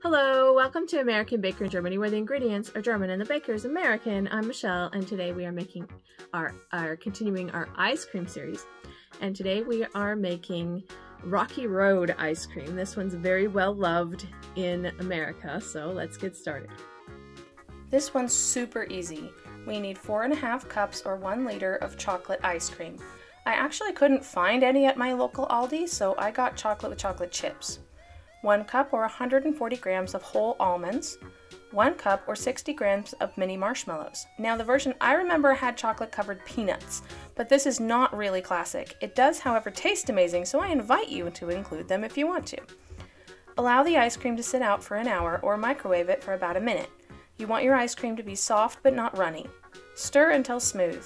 Hello, welcome to American Baker in Germany, where the ingredients are German and the baker is American. I'm Michelle, and today we are making continuing our ice cream series. And today we are making Rocky Road ice cream. This one's very well loved in America, so let's get started. This one's super easy. We need 4.5 cups or 1 liter of chocolate ice cream. I actually couldn't find any at my local Aldi, so I got chocolate with chocolate chips. 1 cup or 140 grams of whole almonds, 1 cup or 60 grams of mini marshmallows. Now the version I remember had chocolate covered peanuts, but this is not really classic. It does, however, taste amazing, so I invite you to include them if you want to. Allow the ice cream to sit out for an hour or microwave it for about a minute. You want your ice cream to be soft but not runny. Stir until smooth.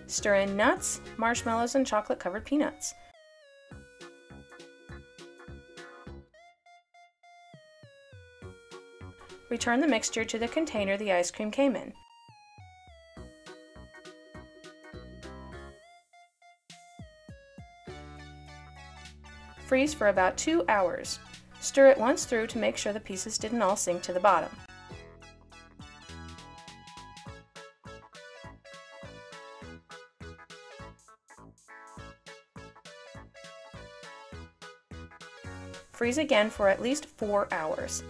Stir in nuts, marshmallows, and chocolate-covered peanuts. Return the mixture to the container the ice cream came in. Freeze for about 2 hours. Stir it once through to make sure the pieces didn't all sink to the bottom. Freeze again for at least 4 hours.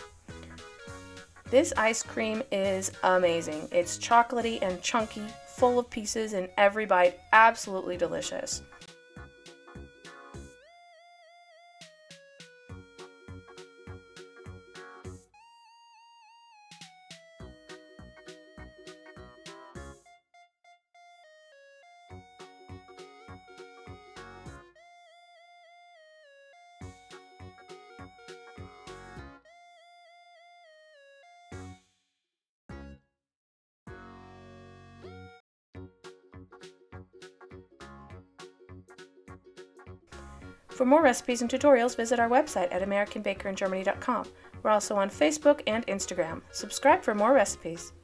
This ice cream is amazing. It's chocolatey and chunky, full of pieces in every bite, absolutely delicious. For more recipes and tutorials, visit our website at americanbakeringermany.com. We're also on Facebook and Instagram. Subscribe for more recipes.